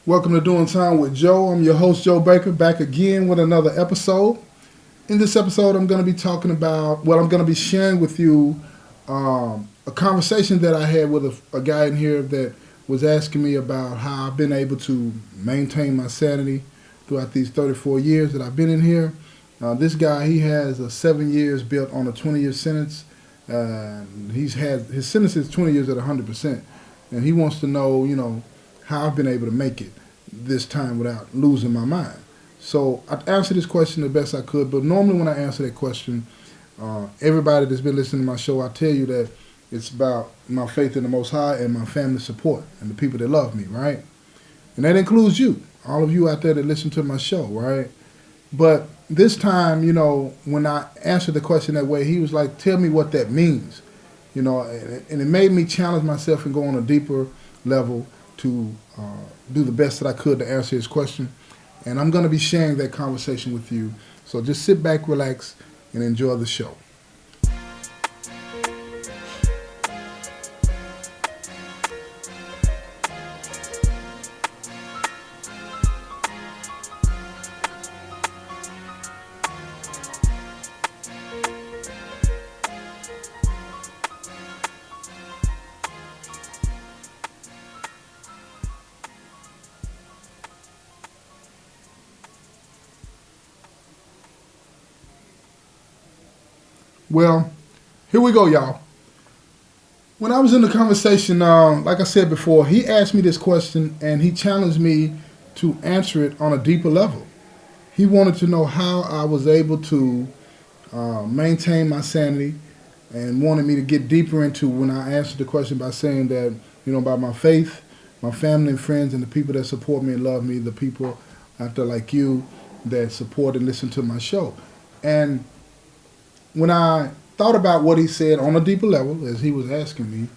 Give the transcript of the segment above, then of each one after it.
Welcome to Doing Time with Joe. I'm your host, Joe Baker, back again with another episode. In this episode, I'm going to be talking about, I'm going to be sharing with you a conversation that I had with a guy in here that was asking me about how I've been able to maintain my sanity throughout these 34 years that I've been in here. This guy, he has 7 years built on a 20-year sentence. His sentence is 20 years at 100%. And he wants to know, how I've been able to make it this time without losing my mind. So I answered this question the best I could, but normally when I answer that question, everybody that's been listening to my show, I tell you that it's about my faith in the Most High and my family support and the people that love me, right? And that includes you, all of you out there that listen to my show, right? But this time, when I answered the question that way, he was like, tell me what that means, and it made me challenge myself and go on a deeper level to do the best that I could to answer his question. And I'm going to be sharing that conversation with you. So just sit back, relax, and enjoy the show. Well, here we go, y'all. When I was in the conversation, like I said before, he asked me this question and he challenged me to answer it on a deeper level. He wanted to know how I was able to maintain my sanity and wanted me to get deeper into when I answered the question by saying that, about my faith, my family and friends, and the people that support me and love me, the people out there like you that support and listen to my show. And when I thought about what he said on a deeper level, as he was asking me,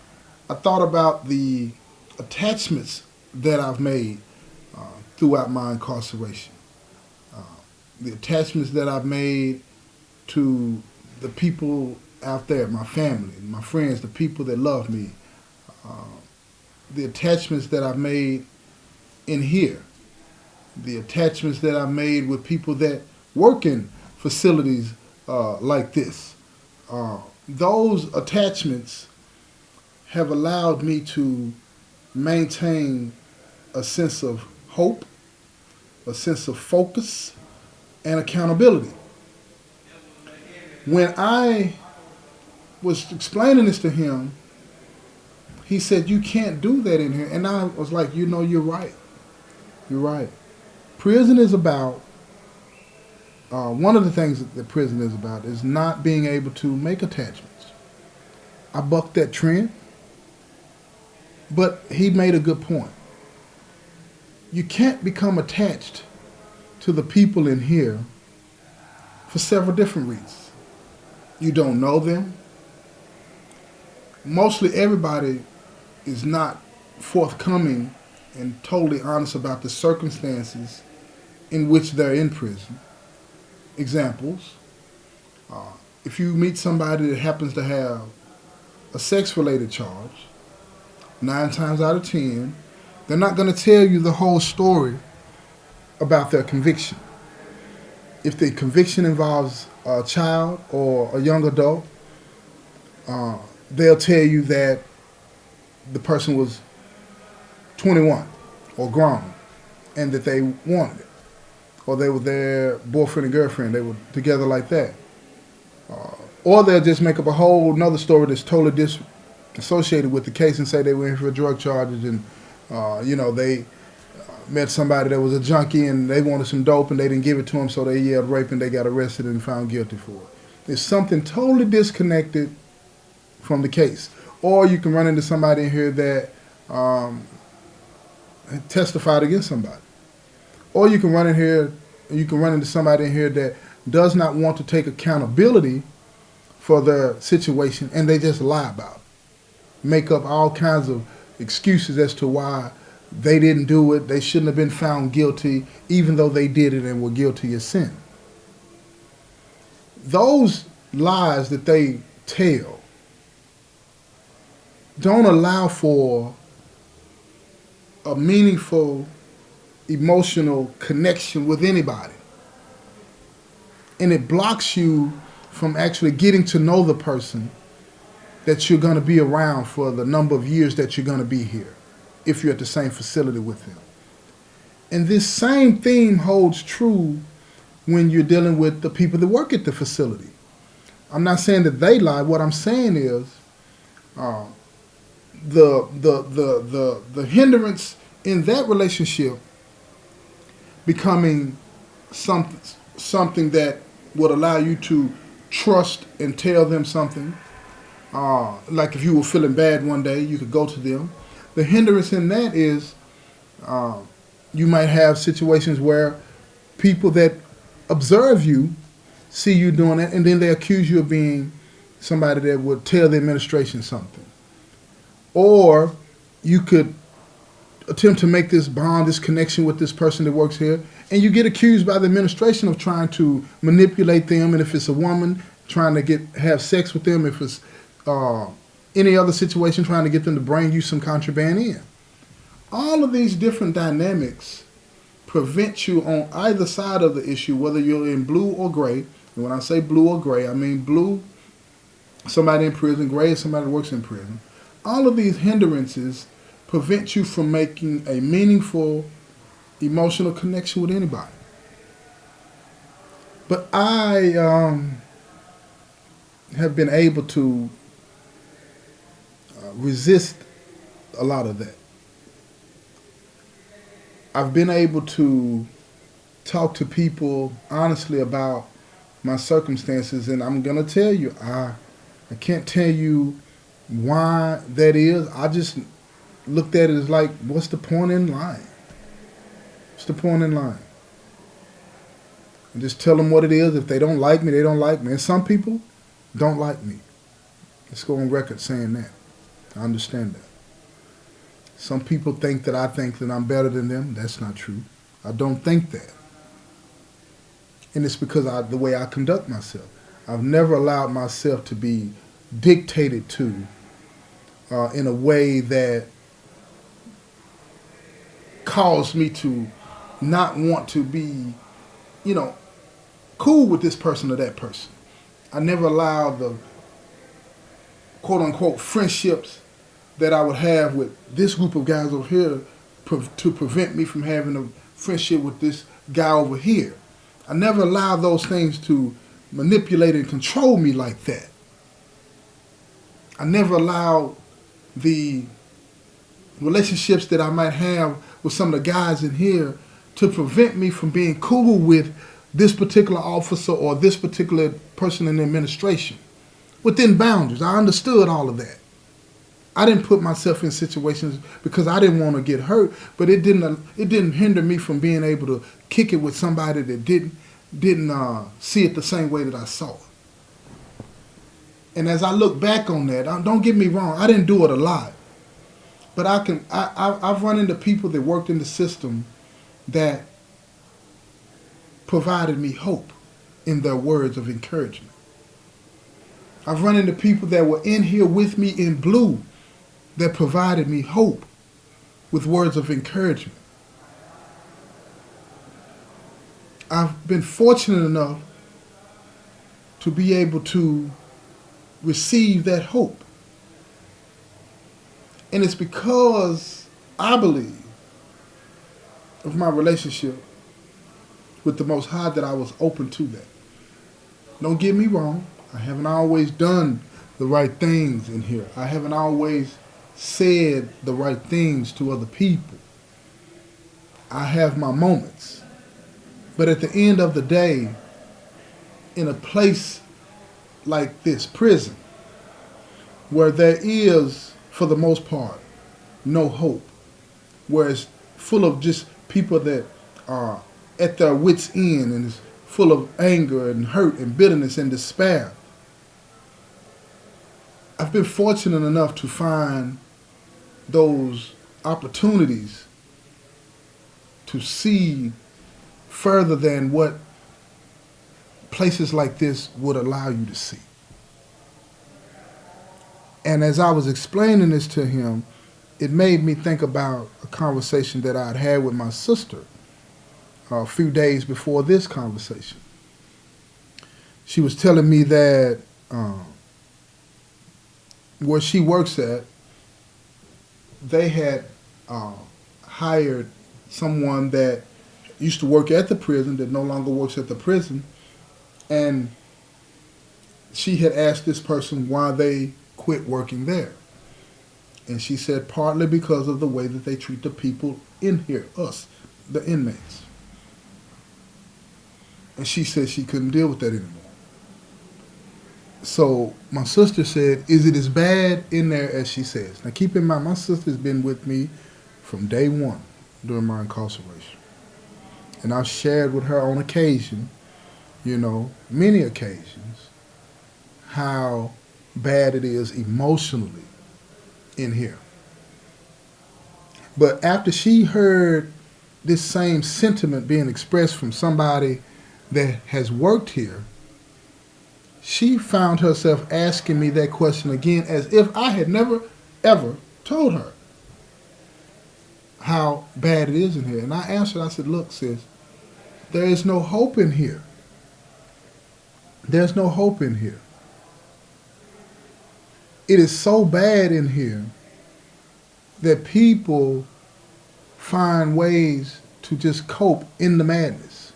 I thought about the attachments that I've made throughout my incarceration. The attachments that I've made to the people out there, my family, my friends, the people that love me. The attachments that I've made in here. The attachments that I've made with people that work in facilities like this. Those attachments have allowed me to maintain a sense of hope, a sense of focus, and accountability. When I was explaining this to him, he said, you can't do that in here. And I was like, you're right. You're right. Prison is about one of the things that prison is about is not being able to make attachments. I bucked that trend, but he made a good point. You can't become attached to the people in here for several different reasons. You don't know them. Mostly everybody is not forthcoming and totally honest about the circumstances in which they're in prison. Examples, if you meet somebody that happens to have a sex-related charge, 9 times out of 10, they're not going to tell you the whole story about their conviction. If the conviction involves a child or a young adult, they'll tell you that the person was 21 or grown and that they wanted it. Or they were their boyfriend and girlfriend. They were together like that. Or they'll just make up a whole another story that's totally disassociated with the case and say they were in for drug charges and, they met somebody that was a junkie and they wanted some dope and they didn't give it to them, so they yelled rape and they got arrested and found guilty for it. There's something totally disconnected from the case. Or you can run into somebody in here that testified against somebody. Or you can run into somebody in here that does not want to take accountability for their situation and they just lie about it. Make up all kinds of excuses as to why they didn't do it, they shouldn't have been found guilty, even though they did it and were guilty of sin. Those lies that they tell don't allow for a meaningful emotional connection with anybody. And it blocks you from actually getting to know the person that you're going to be around for the number of years that you're going to be here if you're at the same facility with them. And this same theme holds true when you're dealing with the people that work at the facility. I'm not saying that they lie. What I'm saying is the hindrance in that relationship becoming something that would allow you to trust and tell them something. Like if you were feeling bad one day, you could go to them. The hindrance in that is you might have situations where people that observe you see you doing that, and then they accuse you of being somebody that would tell the administration something. Or you could attempt to make this bond, this connection with this person that works here, and you get accused by the administration of trying to manipulate them, and if it's a woman, trying to have sex with them, if it's any other situation, trying to get them to bring you some contraband in. All of these different dynamics prevent you on either side of the issue, whether you're in blue or gray. And when I say blue or gray, I mean blue, somebody in prison, gray is somebody that works in prison. All of these hindrances prevent you from making a meaningful emotional connection with anybody. But I have been able to resist a lot of that. I've been able to talk to people honestly about my circumstances, and I'm going to tell you, I can't tell you why that is. I just looked at it as like, what's the point in lying? What's the point in lying? And just tell them what it is. If they don't like me, they don't like me. And some people don't like me. Let's go on record saying that. I understand that. Some people think that I think that I'm better than them. That's not true. I don't think that. And it's because the way I conduct myself. I've never allowed myself to be dictated to in a way that caused me to not want to be, cool with this person or that person. I never allowed the quote-unquote friendships that I would have with this group of guys over here to prevent me from having a friendship with this guy over here. I never allowed those things to manipulate and control me like that. I never allowed the relationships that I might have with some of the guys in here to prevent me from being cool with this particular officer or this particular person in the administration. Within boundaries. I understood all of that. I didn't put myself in situations because I didn't want to get hurt, but it didn't hinder me from being able to kick it with somebody that didn't see it the same way that I saw it. And as I look back on that, don't get me wrong, I didn't do it a lot, but I've run into people that worked in the system that provided me hope in their words of encouragement. I've run into people that were in here with me in blue that provided me hope with words of encouragement. I've been fortunate enough to be able to receive that hope. And it's because I believe of my relationship with the Most High that I was open to that. Don't get me wrong. I haven't always done the right things in here. I haven't always said the right things to other people. I have my moments. But at the end of the day, in a place like this, prison, where there is, for the most part, no hope, where it's full of just people that are at their wits' end and is full of anger and hurt and bitterness and despair, I've been fortunate enough to find those opportunities to see further than what places like this would allow you to see. And as I was explaining this to him, it made me think about a conversation that I'd had with my sister a few days before this conversation. She was telling me that where she works at, they had hired someone that used to work at the prison that no longer works at the prison, and she had asked this person why they quit working there. And she said partly because of the way that they treat the people in here, us, the inmates. And she said she couldn't deal with that anymore. So my sister said, is it as bad in there as she says? Now keep in mind, my sister's been with me from day one during my incarceration. And I've shared with her on occasion, many occasions, how bad it is emotionally in here. But after she heard this same sentiment being expressed from somebody that has worked here, she found herself asking me that question again as if I had never, ever told her how bad it is in here. And I answered, I said, look, sis, there is no hope in here. There's no hope in here. It is so bad in here that people find ways to just cope in the madness.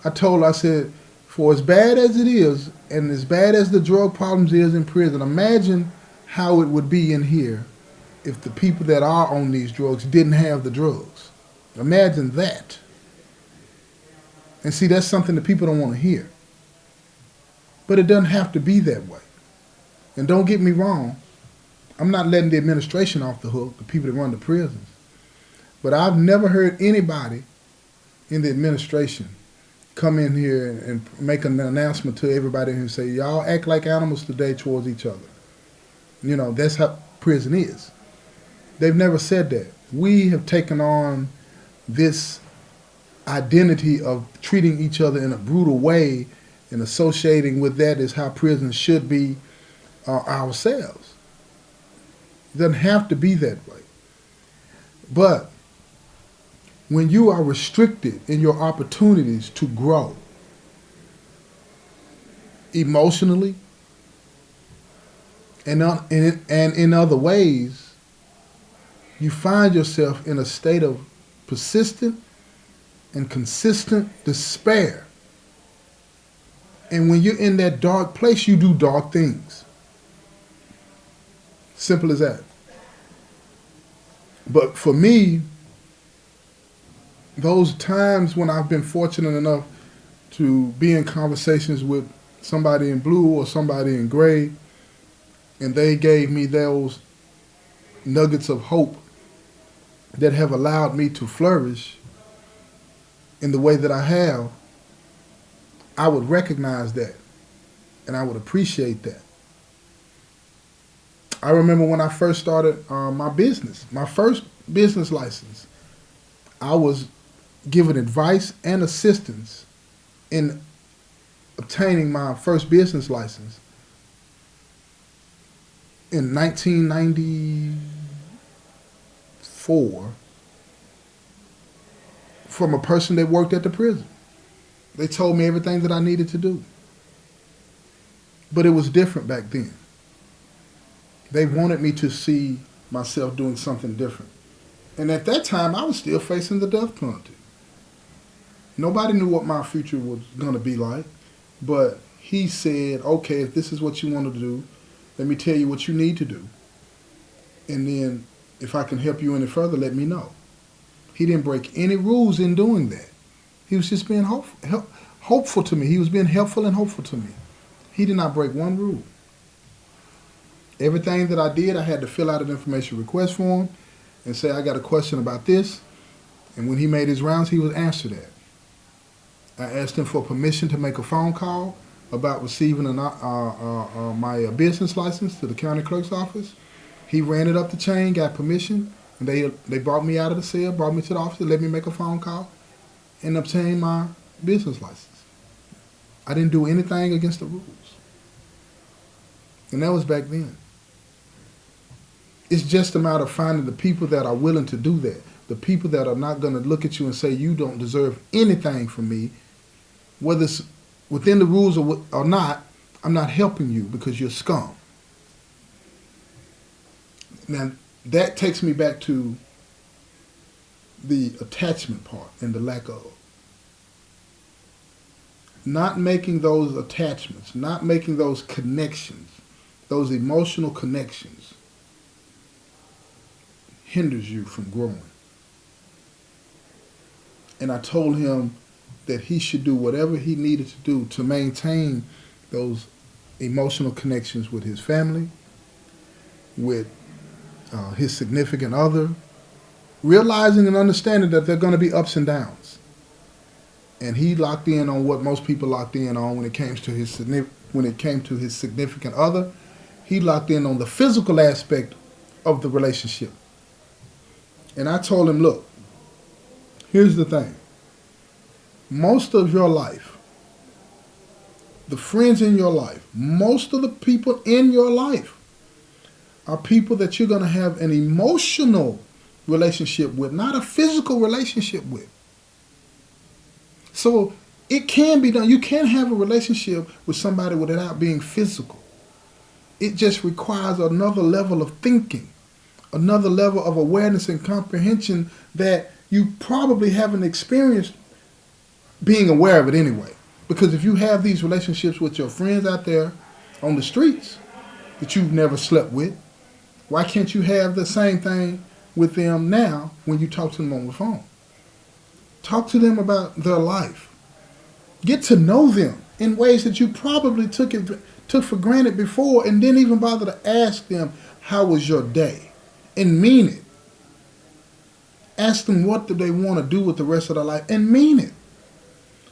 I told her, I said, for as bad as it is, and as bad as the drug problems is in prison, imagine how it would be in here if the people that are on these drugs didn't have the drugs. Imagine that. And see, that's something that people don't want to hear. But it doesn't have to be that way. And don't get me wrong, I'm not letting the administration off the hook, the people that run the prisons. But I've never heard anybody in the administration come in here and make an announcement to everybody and say, y'all act like animals today towards each other. That's how prison is. They've never said that. We have taken on this identity of treating each other in a brutal way and associating with that as how prison should be ourselves. It doesn't have to be that way. But when you are restricted in your opportunities to grow emotionally and in other ways, you find yourself in a state of persistent and consistent despair. And when you're in that dark place, you do dark things. Simple as that. But for me, those times when I've been fortunate enough to be in conversations with somebody in blue or somebody in gray, and they gave me those nuggets of hope that have allowed me to flourish in the way that I have, I would recognize that and I would appreciate that. I remember when I first started my business, my first business license, I was given advice and assistance in obtaining my first business license in 1994 from a person that worked at the prison. They told me everything that I needed to do. But it was different back then. They wanted me to see myself doing something different. And at that time, I was still facing the death penalty. Nobody knew what my future was going to be like. But he said, okay, if this is what you want to do, let me tell you what you need to do. And then if I can help you any further, let me know. He didn't break any rules in doing that. He was just being hopeful to me. He was being helpful and hopeful to me. He did not break one rule. Everything that I did, I had to fill out an information request form and say, I got a question about this. And when he made his rounds, he would answer that. I asked him for permission to make a phone call about receiving my business license to the county clerk's office. He ran it up the chain, got permission, and they brought me out of the cell, brought me to the office, let me make a phone call, and obtain my business license. I didn't do anything against the rules. And that was back then. It's just a matter of finding the people that are willing to do that. the people that are not going to look at you and say you don't deserve anything from me, whether it's within the rules or not, I'm not helping you because you're scum. Now, that takes me back to the attachment part and the lack of. Not making those attachments, not making those connections, those emotional connections, hinders you from growing. And I told him that he should do whatever he needed to do to maintain those emotional connections with his family, with his significant other, realizing and understanding that there are going to be ups and downs. And he locked in on what most people locked in on when it came to his significant other. He locked in on the physical aspect of the relationship. And I told him, look, here's the thing. Most of your life, the friends in your life, most of the people in your life are people that you're going to have an emotional relationship with, not a physical relationship with. So it can be done. You can have a relationship with somebody without being physical. It just requires another level of thinking, another level of awareness and comprehension that you probably haven't experienced being aware of it anyway. Because if you have these relationships with your friends out there on the streets that you've never slept with, why can't you have the same thing with them now when you talk to them on the phone? Talk to them about their life. Get to know them in ways that you probably took for granted before and didn't even bother to ask them, how was your day? And mean it. Ask them what do they want to do with the rest of their life and mean it.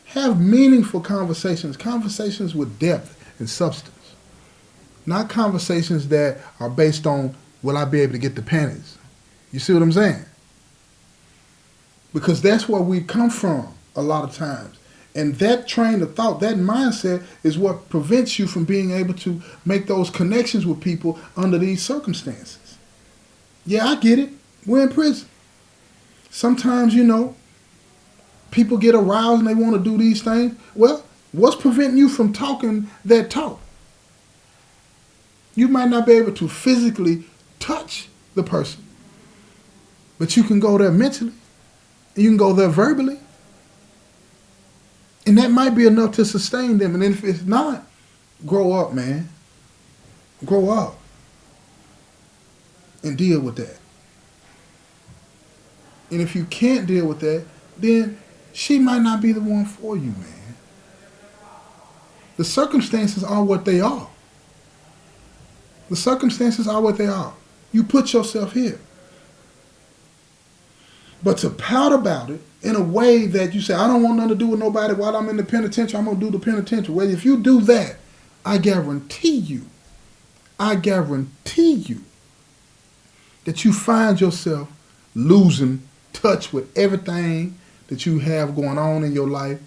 Have meaningful conversations, conversations with depth and substance. Not conversations that are based on, will I be able to get the panties? You see what I'm saying? Because that's where we come from a lot of times. And that train of thought, that mindset is what prevents you from being able to make those connections with people under these circumstances. Yeah, I get it. We're in prison. Sometimes, people get aroused and they want to do these things. Well, what's preventing you from talking that talk? You might not be able to physically touch the person, but you can go there mentally. You can go there verbally. And that might be enough to sustain them. And if it's not, grow up, man. Grow up. And deal with that. And if you can't deal with that, then she might not be the one for you, man. The circumstances are what they are. The circumstances are what they are. You put yourself here. But to pout about it in a way that you say, I don't want nothing to do with nobody while I'm in the penitentiary, I'm going to do the penitentiary. Well, if you do that, I guarantee you that you find yourself losing touch with everything that you have going on in your life,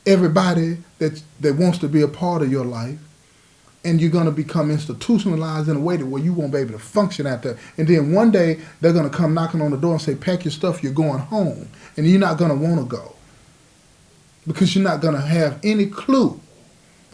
everybody that wants to be a part of your life, and you're going to become institutionalized in a way that where you won't be able to function out there. And then one day, they're going to come knocking on the door and say, pack your stuff, you're going home. And you're not going to want to go because you're not going to have any clue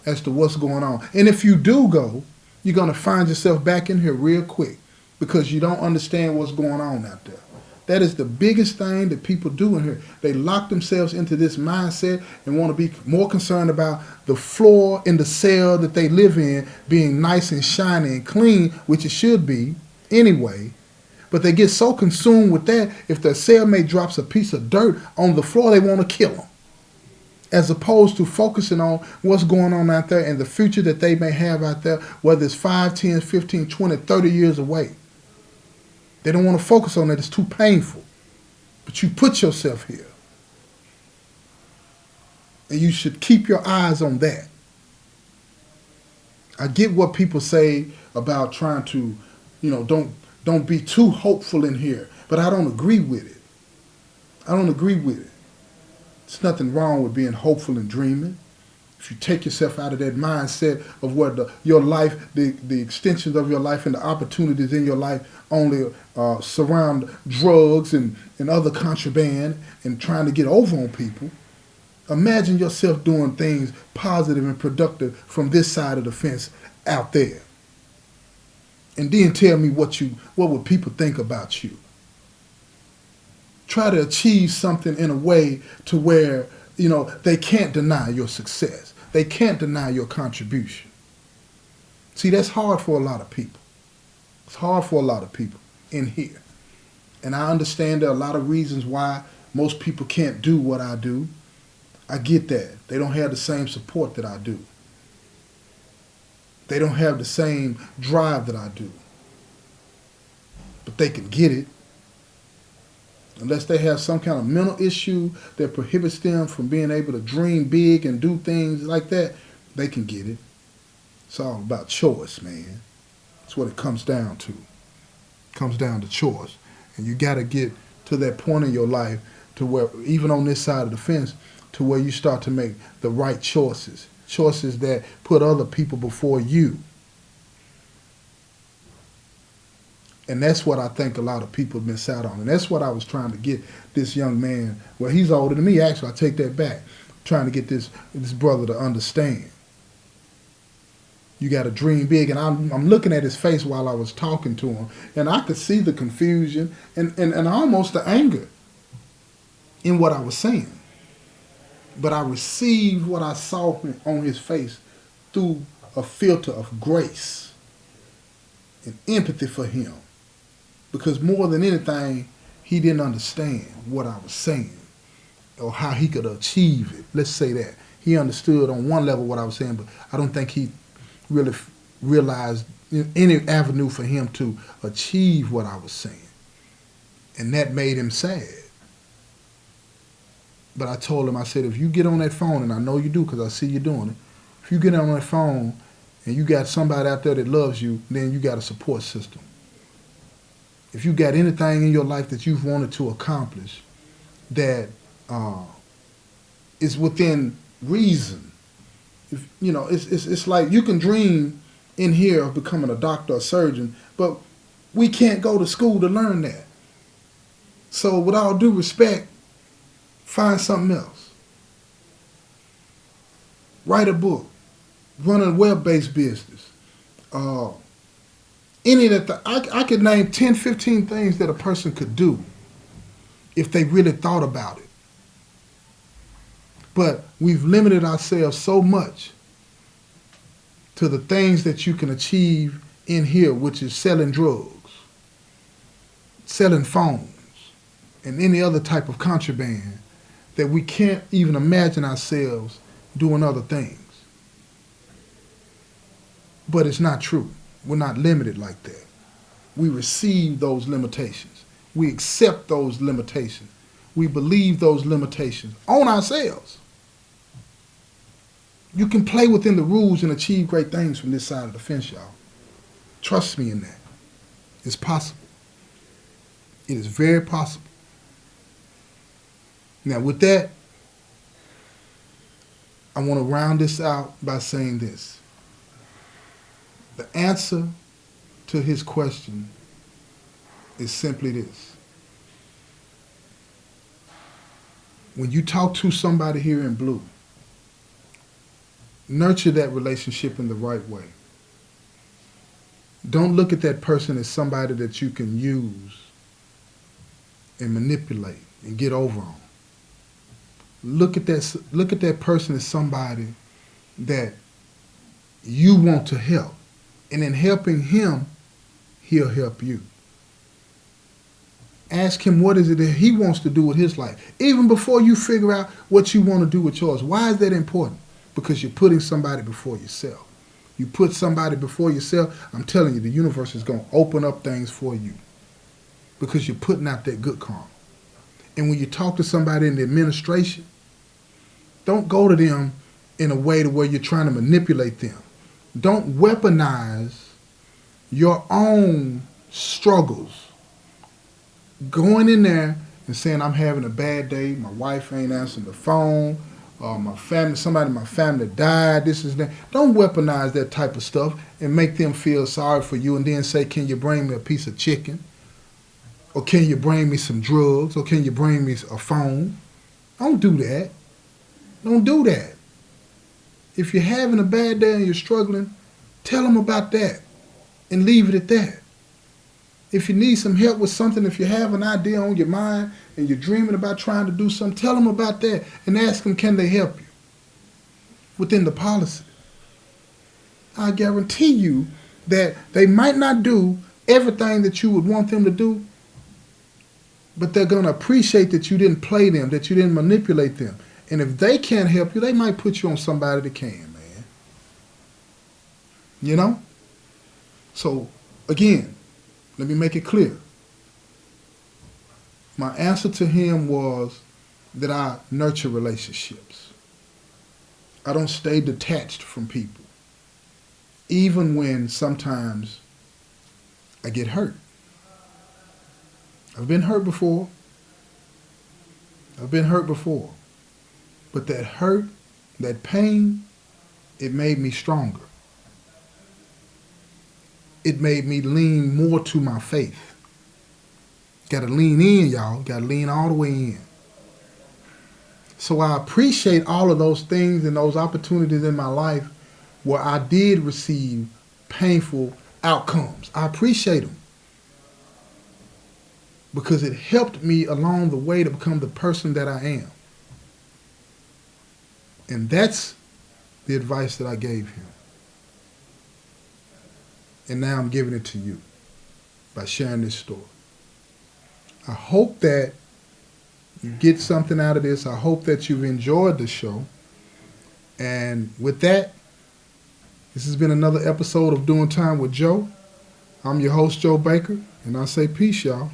as to what's going on. And if you do go, you're going to find yourself back in here real quick because you don't understand what's going on out there. That is the biggest thing that people do in here. They lock themselves into this mindset and want to be more concerned about the floor in the cell that they live in being nice and shiny and clean, which it should be anyway. But they get so consumed with that, if their cellmate drops a piece of dirt on the floor, they want to kill them. As opposed to focusing on what's going on out there and the future that they may have out there, whether it's 5, 10, 15, 20, 30 years away. They don't want to focus on it. It's too painful. But you put yourself here. And you should keep your eyes on that. I get what people say about trying to, don't be too hopeful in here. But I don't agree with it. I don't agree with it. There's nothing wrong with being hopeful and dreaming. if you take yourself out of that mindset of where your life, the extensions of your life and the opportunities in your life only surround drugs and other contraband and trying to get over on people, imagine yourself doing things positive and productive from this side of the fence out there. And then tell me what would people think about you. Try to achieve something in a way to where, they can't deny your success. They can't deny your contribution. See, that's hard for a lot of people. It's hard for a lot of people in here. And I understand there are a lot of reasons why most people can't do what I do. I get that. They don't have the same support that I do. They don't have the same drive that I do. But they can get it. Unless they have some kind of mental issue that prohibits them from being able to dream big and do things like that, they can get it. It's all about choice, man. That's what it comes down to. It comes down to choice. And you got to get to that point in your life to where, even on this side of the fence, to where you start to make the right choices. Choices that put other people before you. And that's what I think a lot of people miss out on. And that's what I was trying to get this young man. Well, he's older than me, actually. I take that back. Trying to get this brother to understand. You got to dream big. And I'm looking at his face while I was talking to him. And I could see the confusion and almost the anger in what I was saying. But I received what I saw on his face through a filter of grace and empathy for him. Because more than anything, he didn't understand what I was saying or how he could achieve it. Let's say that. He understood on one level what I was saying, but I don't think he really realized any avenue for him to achieve what I was saying. And that made him sad. But I told him, I said, if you get on that phone, and I know you do because I see you doing it, if you get on that phone and you got somebody out there that loves you, then you got a support system. If you got anything in your life that you've wanted to accomplish that is within reason, it's like you can dream in here of becoming a doctor or surgeon, but we can't go to school to learn that. So with all due respect, find something else. Write a book. Run a web-based business. I could name 10, 15 things that a person could do if they really thought about it. But we've limited ourselves so much to the things that you can achieve in here, which is selling drugs, selling phones, and any other type of contraband, that we can't even imagine ourselves doing other things. But it's not true. We're not limited like that. We receive those limitations. We accept those limitations. We believe those limitations on ourselves. You can play within the rules and achieve great things from this side of the fence, y'all. Trust me in that. It's possible. It is very possible. Now, with that, I want to round this out by saying this. The answer to his question is simply this. When you talk to somebody here in blue, nurture that relationship in the right way. Don't look at that person as somebody that you can use and manipulate and get over on. Look at that person as somebody that you want to help. And in helping him, he'll help you. Ask him what is it that he wants to do with his life. Even before you figure out what you want to do with yours. Why is that important? Because you're putting somebody before yourself. You put somebody before yourself, I'm telling you, the universe is going to open up things for you. Because you're putting out that good karma. And when you talk to somebody in the administration, don't go to them in a way to where you're trying to manipulate them. Don't weaponize your own struggles. Going in there and saying, I'm having a bad day, my wife ain't answering the phone, my family, somebody in my family died, this is that. Don't weaponize that type of stuff and make them feel sorry for you and then say, can you bring me a piece of chicken? Or can you bring me some drugs? Or can you bring me a phone? Don't do that. Don't do that. If you're having a bad day and you're struggling, tell them about that and leave it at that. If you need some help with something, if you have an idea on your mind and you're dreaming about trying to do something, tell them about that and ask them, can they help you within the policy? I guarantee you that they might not do everything that you would want them to do, but they're going to appreciate that you didn't play them, that you didn't manipulate them. And if they can't help you, they might put you on somebody that can, man. You know? So, again, let me make it clear. My answer to him was that I nurture relationships. I don't stay detached from people, even when sometimes I get hurt. I've been hurt before. But that hurt, that pain, it made me stronger. It made me lean more to my faith. Gotta lean in, y'all. Gotta lean all the way in. So I appreciate all of those things and those opportunities in my life where I did receive painful outcomes. I appreciate them, because it helped me along the way to become the person that I am. And that's the advice that I gave him. And now I'm giving it to you by sharing this story. I hope that you get something out of this. I hope that you've enjoyed the show. And with that, this has been another episode of Doing Time with Joe. I'm your host, Joe Baker, and I say peace, y'all.